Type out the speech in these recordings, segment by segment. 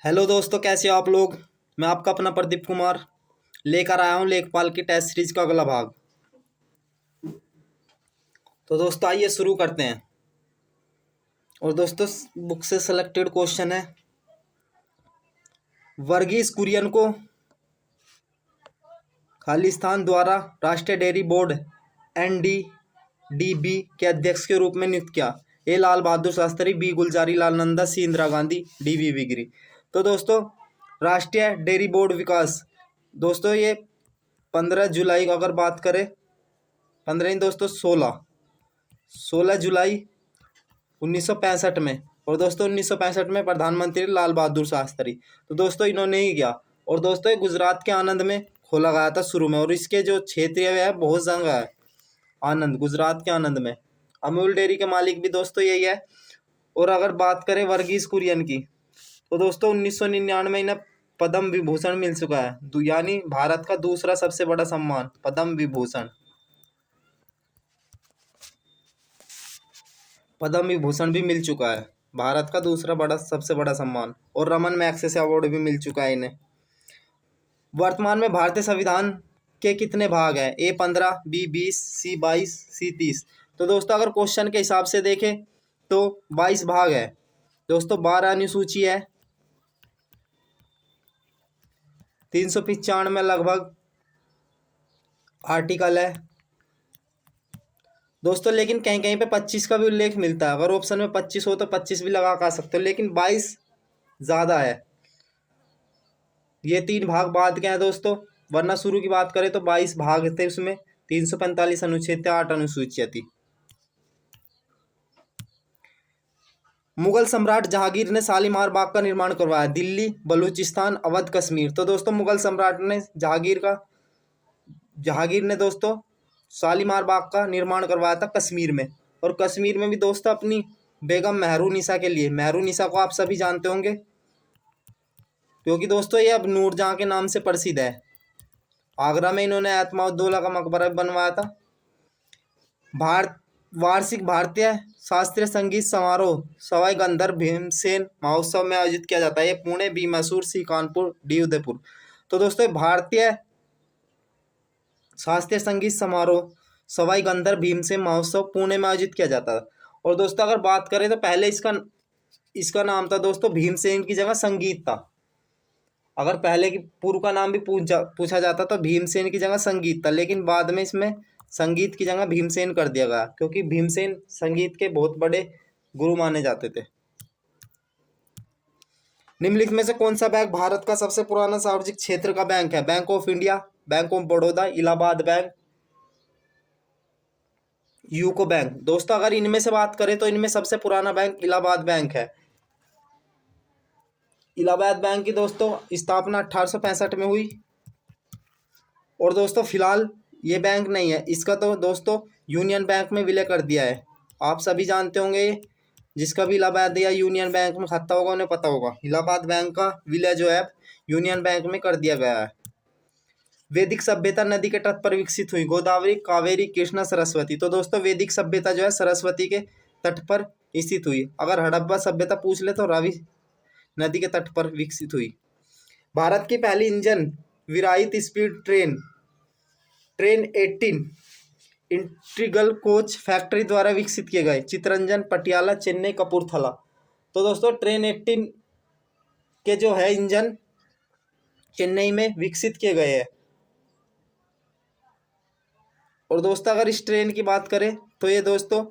Hello दोस्तों, कैसे हो आप लोग। मैं आपका अपना प्रदीप कुमार लेकर आया हूँ लेखपाल की टेस्ट सीरीज का अगला भाग। तो दोस्तों आइए शुरू करते हैं। और दोस्तों बुक से सेलेक्टेड क्वेश्चन है। वर्गीज कुरियन को खालिस्तान द्वारा राष्ट्रीय डेयरी बोर्ड NDDB के अध्यक्ष के रूप में नियुक्त किया। A Lal Bahadur Shastri, B Gulzari Lal Nanda, C Indira Gandhi, D V Giri. तो दोस्तों राष्ट्रीय डेयरी बोर्ड विकास, दोस्तों ये 15 जुलाई का अगर बात करें, 15 नहीं दोस्तों 16 जुलाई 1965 में। और दोस्तों 1965 में प्रधानमंत्री लाल बहादुर शास्त्री। तो दोस्तों इन्होंने ही किया। और दोस्तों ये गुजरात के आनंद में खोला गया था शुरू में। और इसके जो क्षेत्रीय है बहुत जगह है। आनंद, गुजरात के आनंद में। अमूल डेयरी के मालिक भी दोस्तों यही है। और अगर बात करें वर्गीज कुरियन की, तो दोस्तों 1999 में इन्हें पद्म विभूषण मिल चुका है, यानी भारत का दूसरा सबसे बड़ा सम्मान पद्म विभूषण। पद्म विभूषण भी मिल चुका है, भारत का दूसरा सबसे बड़ा सम्मान। और रमन मैग्सेसे अवार्ड भी मिल चुका है इन्हें। वर्तमान में भारतीय संविधान के कितने भाग हैं? A 15, B 20, C 22, C 30। तो दोस्तों अगर क्वेश्चन के हिसाब से देखें तो 22 भाग है दोस्तों। 12 अनुसूची है, 395 में लगभग आर्टिकल है दोस्तों। लेकिन कहीं कहीं पे 25 का भी उल्लेख मिलता है। अगर ऑप्शन में 25 हो तो 25 भी लगा कर सकते हो, लेकिन 22 ज़्यादा है। ये 3 भाग बाद के हैं दोस्तों, वरना शुरू की बात करें तो 22 भाग थे उसमें। 345 अनुच्छेद थे, 8 अनुसूचियाँ थी। मुगल सम्राट जहांगीर ने शालीमार बाग का निर्माण करवाया। दिल्ली, बलूचिस्तान, अवध, कश्मीर। तो दोस्तों मुगल सम्राट ने जहांगीर ने दोस्तों शालीमार बाग का निर्माण करवाया था कश्मीर में। और कश्मीर में भी दोस्तों अपनी बेगम मेहरुनिसा के लिए, मेहरुनिसा को आप सभी जानते होंगे क्योंकि दोस्तों ये अब नूरजहां के नाम से प्रसिद्ध है। आगरा में इन्होंने एतमाउद्दौला का मकबरा भी बनवाया था। वार्षिक भारतीय शास्त्रीय संगीत समारोह सवाई गंधर्व भीमसेन महोत्सव में आयोजित किया जाता है। ये पुणे, बी मैसूर, सी कानपुर, डी उदयपुर। तो दोस्तों भारतीय शास्त्रीय संगीत समारोह सवाई गंधर्व भीमसेन महोत्सव पुणे में आयोजित किया जाता था। और दोस्तों अगर बात करें तो पहले इसका नाम था दोस्तों भीमसेन की जगह संगीत था। अगर पहले की पूर्व का नाम भी पूछा जाता तो भीमसेन की जगह संगीत था, लेकिन बाद में इसमें संगीत की जगह भीमसेन कर दिया गया क्योंकि भीमसेन संगीत के बहुत बड़े गुरु माने जाते थे। निम्नलिखित में से कौन सा बैंक भारत का सबसे पुराना सार्वजनिक क्षेत्र का बैंक है? Bank of India, bank of Baroda, Allahabad bank, UCO bank. दोस्तों अगर इनमें से बात करें तो इनमें सबसे पुराना बैंक इलाहाबाद बैंक है। इलाहाबाद बैंक की दोस्तों स्थापना 1865 में हुई। और दोस्तों फिलहाल ये बैंक नहीं है, इसका तो दोस्तों यूनियन बैंक में विलय कर दिया है। आप सभी जानते होंगे ये, जिसका भी इलाहाबाद या यूनियन बैंक में खाता होगा उन्हें पता होगा। इलाहाबाद बैंक का विलय जो है यूनियन बैंक में कर दिया गया है। वैदिक सभ्यता नदी के तट पर विकसित हुई। गोदावरी, कावेरी, कृष्णा, सरस्वती। तो दोस्तों वैदिक सभ्यता जो है सरस्वती के तट पर स्थित हुई। अगर हड़प्पा सभ्यता पूछ ले तो रावी नदी के तट पर विकसित हुई। भारत की पहली इंजन विराहित speed train 18 Integral Coach Factory द्वारा विकसित किए गए। चितरंजन, पटियाला, चेन्नई, कपूरथला। तो दोस्तों ट्रेन 18 के जो है इंजन चेन्नई में विकसित किए गए हैं। और दोस्तों अगर इस ट्रेन की बात करें तो ये दोस्तों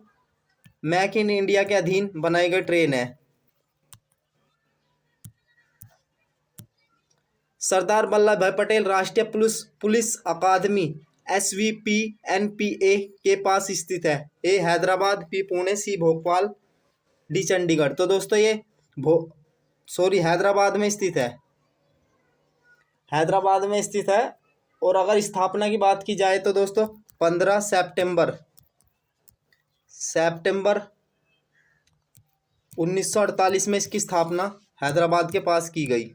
मेक इन इंडिया के अधीन बनाई गई ट्रेन है। सरदार वल्लभ भाई पटेल राष्ट्रीय पुलिस अकादमी SVPNPA के पास स्थित है। ए हैदराबाद, बी पुणे, सी भोपाल, डी चंडीगढ़। तो दोस्तों ये हैदराबाद में स्थित है। हैदराबाद में स्थित है। और अगर स्थापना की बात की जाए तो दोस्तों 15 सितंबर 1948 में इसकी स्थापना हैदराबाद के पास की गई।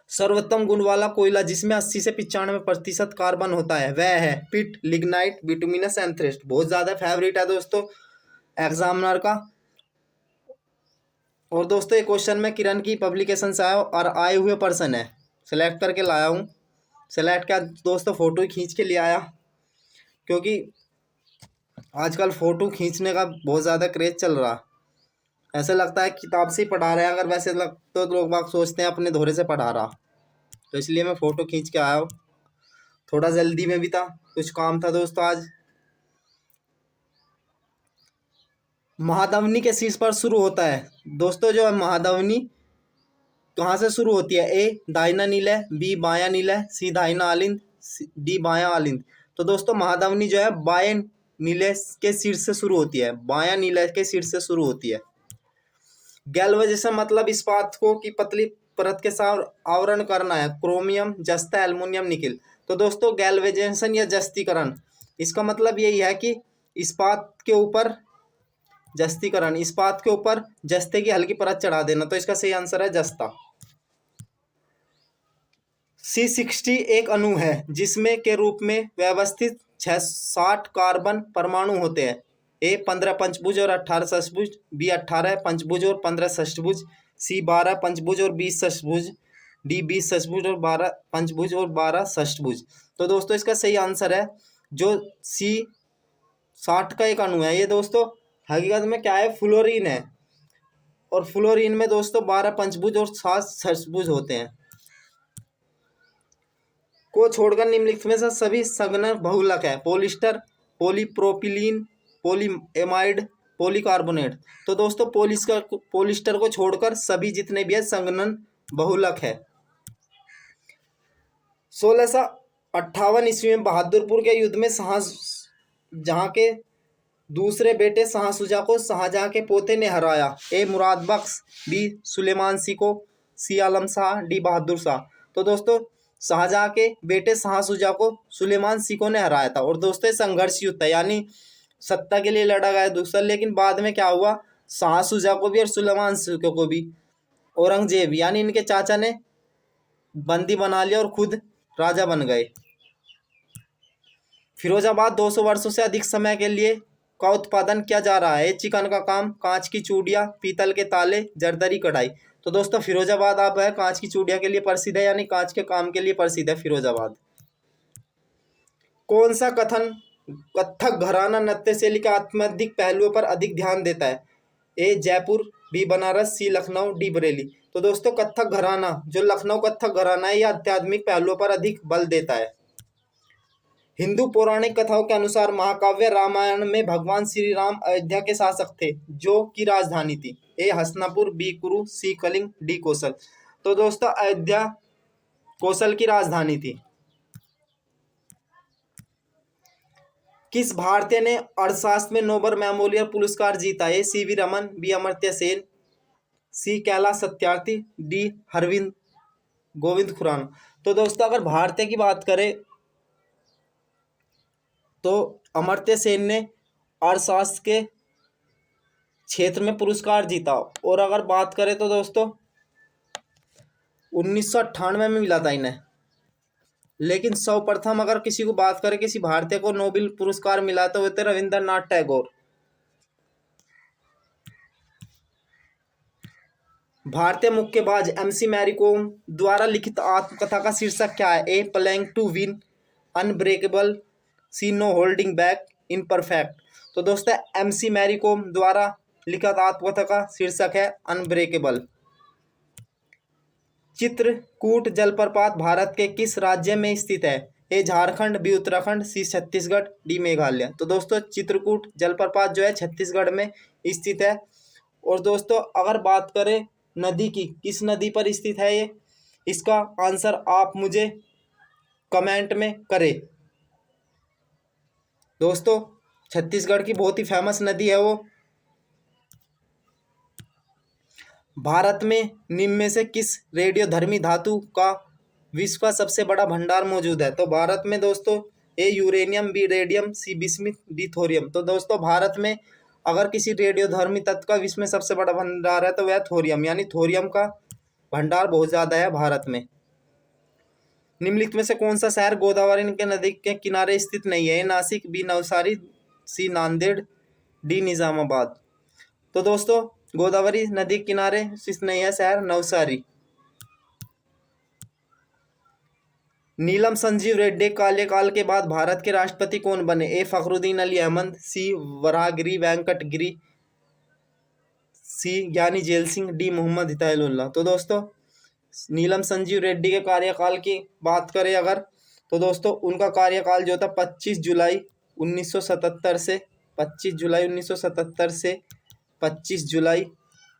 सर्वोत्तम गुण वाला कोयला जिसमें 80 से 95% कार्बन होता है वह है पिट, लिग्नाइट, बिटुमिनस, एंथ्रेस्ट। बहुत ज़्यादा फेवरेट है दोस्तों एग्जामिनर का। और दोस्तों ये क्वेश्चन में किरण की पब्लिकेशन से आया और आए हुए पर्सन है, सेलेक्ट करके लाया हूँ। सेलेक्ट क्या दोस्तों, फ़ोटो खींच के ले आया, क्योंकि आजकल फ़ोटो खींचने का बहुत ज़्यादा क्रेज़ चल रहा। ऐसे लगता है किताब से ही पढ़ा रहे हैं, अगर वैसे लग तो लोग बाग सोचते हैं अपने धोरे से पढ़ा रहा। तो इसलिए मैं फ़ोटो खींच के आया हूँ। थोड़ा जल्दी में भी था, कुछ काम था दोस्तों आज। महाधवनी के शीर्ष पर शुरू होता है दोस्तों, जो है महाधवनी कहाँ से शुरू होती है? ए दाहिना नीला, बी बायां नीला, सी दाहिना आलिंद, डी बायां आलिंद। तो दोस्तों महाधवनी जो है बाएं नीले के शीर्ष से शुरू होती है, बायां नीले के शीर्ष से शुरू होती है। गैल्वेनाइजेशन मतलब इस्पात को की पतली परत के साथ आवरण करना है, क्रोमियम, जस्ता, एल्युमिनियम, निकेल। तो दोस्तों गैल्वेनाइजेशन या जस्तीकरण, इसका मतलब यही है कि इस्पात के ऊपर जस्तीकरण, इस्पात के ऊपर जस्ते की हल्की परत चढ़ा देना। तो इसका सही आंसर है जस्ता। C60 एक अणु है जिसमें के रूप में व्यवस्थित 60 कार्बन परमाणु होते हैं। ए 15 पंचभुज और 18 षष्भुज, बी 18 पंचभुज और 15 षष्ठभुज, सी 12 पंचभुज और 20 षष्ठभुज, डी 20 षष्ठभुज और 12 पंचभुज और 12 षष्ठभुज। तो दोस्तों इसका सही आंसर है जो C60 का एक अणु है। ये दोस्तों हकीकत में क्या है, फ्लोरीन है, और फ्लोरीन में दोस्तों 12 पंचभुज और 7 षष्ठभुज होते हैं। को छोड़कर निम्नलिखित में से सभी संघनक बहुलक है। Polyester, polypropylene, polyamide, polycarbonate. तो दोस्तों पॉलिस्टर को छोड़कर सभी जितने भी है संघनन बहुलक है। 1658 ईस्वी में बहादुरपुर के युद्ध में शाहजहां के दूसरे बेटे शाहशुजा को शाहजहां के पोते ने हराया। ए मुराद बख्श, बी सुलेमान सिको, सी आलम शाह, डी बहादुर शाह। तो दोस्तों शाहजहां के बेटे शाहशुजा को सुलेमान सिको ने हराया था। और दोस्तों ये संघर्ष युद्ध था, यानी सत्ता के लिए लड़ा गया दूसरा। लेकिन बाद में क्या हुआ, शाहशुजा को भी और सुलेमान सिको को भी औरंगजेब यानी इनके चाचा ने बंदी बना लिया और खुद राजा बन गए। फिरोजाबाद 200 वर्षों से अधिक समय के लिए का उत्पादन किया जा रहा है। चिकन का काम, कांच की चूड़ियाँ, पीतल के ताले, जरदरी कढ़ाई। तो दोस्तों फिरोजाबाद आप है कांच की चूड़िया के लिए प्रसिद्ध है, यानी कांच के काम के लिए प्रसिद्ध है फिरोजाबाद। कौन सा कथक घराना नृत्य शैली के आध्यात्मिक पहलुओं पर अधिक ध्यान देता है? ए जयपुर, बी बनारस, सी लखनऊ, डी बरेली। तो दोस्तों कथक घराना, जो लखनऊ कथक घराना है, यह आध्यात्मिक पहलुओं पर अधिक बल देता है। हिंदू पौराणिक कथाओं के अनुसार महाकाव्य रामायण में भगवान श्री राम अयोध्या के शासक थे, जो की राजधानी थी। ए हस्तिनापुर, बी कुरु, सी कलिंग, डी कौशल। तो दोस्तों अयोध्या कौशल की राजधानी थी। किस भारतीय ने अर्थशास्त्र में नोबेल मेमोरियल पुरस्कार जीता? ए सीवी रमन, बी अमर्त्य सेन, सी कैलाश सत्यार्थी, डी हरविंद गोविंद खुराना। तो दोस्तों अगर भारतीय की बात करें तो अमर्त्य सेन ने अर्थशास्त्र के क्षेत्र में पुरस्कार जीता। और अगर बात करें तो दोस्तों 1998 में मिला था इन्हें। लेकिन सर्वप्रथम अगर किसी को बात करें किसी भारतीय को नोबेल पुरस्कार मिला तो वो थे रविंद्रनाथ टैगोर। भारतीय मुक्केबाज MC मैरी कॉम द्वारा लिखित आत्मकथा का शीर्षक क्या है? A playing to win, unbreakable, C no holding back, imperfect. तो दोस्तों MC मैरी कॉम द्वारा लिखित आत्मकथा का शीर्षक है अनब्रेकेबल। चित्रकूट जलप्रपात भारत के किस राज्य में स्थित है? ए झारखंड, बी उत्तराखंड, सी छत्तीसगढ़, डी मेघालय। तो दोस्तों चित्रकूट जलप्रपात जो है छत्तीसगढ़ में स्थित है। और दोस्तों अगर बात करें नदी की, किस नदी पर स्थित है ये, इसका आंसर आप मुझे कमेंट में करें। दोस्तों छत्तीसगढ़ की बहुत ही फेमस नदी है वो। भारत में निम्न में से किस रेडियोधर्मी धातु का विश्व का सबसे बड़ा भंडार मौजूद है? तो भारत में दोस्तों ए यूरेनियम, बी रेडियम, सी बिस्मिथ, डी थोरियम। तो दोस्तों भारत में अगर किसी रेडियोधर्मी तत्व का विश्व में सबसे बड़ा भंडार है तो वह थोरियम, यानी थोरियम का भंडार बहुत ज़्यादा है भारत में। निम्नलिखित में से कौन सा शहर गोदावरी के नदी के किनारे स्थित नहीं है? नासिक, बी नवसारी, सी नांदेड़, डी निजामाबाद। तो दोस्तों गोदावरी नदी के किनारे स्थित नहीं है शहर नवसारी। नीलम संजीव रेड्डी कार्यकाल के बाद भारत के राष्ट्रपति कौन बने? ए फखरुद्दीन अली अहमद, सी वराहगिरी वेंकटगिरी, सी ज्ञानी जेल सिंह, डी मोहम्मद हिदायतुल्लाह। तो दोस्तों नीलम संजीव रेड्डी के कार्यकाल की बात करें अगर, तो दोस्तों उनका कार्यकाल जो था 25 जुलाई 1977 से 25 जुलाई 1977 से 25 जुलाई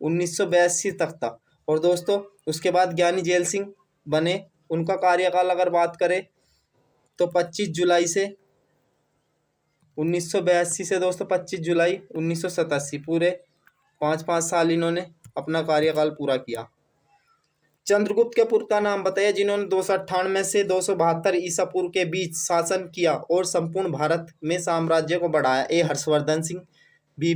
1982 तक था। और दोस्तों उसके बाद ज्ञानी जेल सिंह बने, उनका कार्यकाल अगर बात करें तो 25 जुलाई से 1982 से दोस्तों 25 जुलाई 1987, पूरे 5 साल इन्होंने अपना कार्यकाल पूरा किया। चंद्रगुप्त के पुत्र का नाम बताइए जिन्होंने 298 से 272 ईसा पूर्व के बीच शासन किया और संपूर्ण भारत में साम्राज्य को बढ़ाया। ए हर्षवर्धन सिंह, बी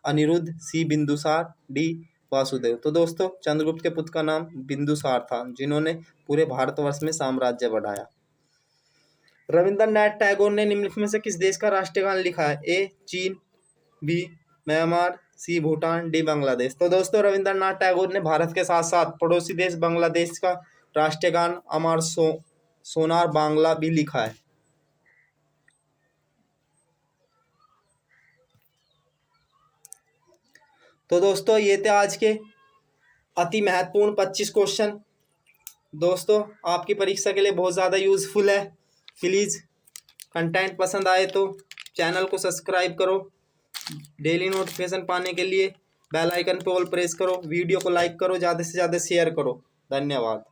अनिरुद्ध, सी बिंदुसार, डी वासुदेव। तो दोस्तों चंद्रगुप्त के पुत्र का नाम बिंदुसार था जिन्होंने पूरे भारतवर्ष में साम्राज्य बढ़ाया। रविंद्रनाथ टैगोर ने निम्नलिखित में से किस देश का राष्ट्रीय गान लिखा है? ए चीन, बी म्यांमार, सी भूटान, डी बांग्लादेश। तो दोस्तों रविंद्रनाथ टैगोर ने भारत के साथ साथ पड़ोसी देश बांग्लादेश का राष्ट्रीय गान अमर सोनार बांग्ला भी लिखा है। तो दोस्तों ये थे आज के अति महत्वपूर्ण 25 क्वेश्चन। दोस्तों आपकी परीक्षा के लिए बहुत ज़्यादा यूजफुल है। प्लीज़ कंटेंट पसंद आए तो चैनल को सब्सक्राइब करो, डेली नोटिफिकेशन पाने के लिए बेल आइकन पे ऑल प्रेस करो, वीडियो को लाइक करो, ज़्यादा से ज़्यादा शेयर करो। धन्यवाद।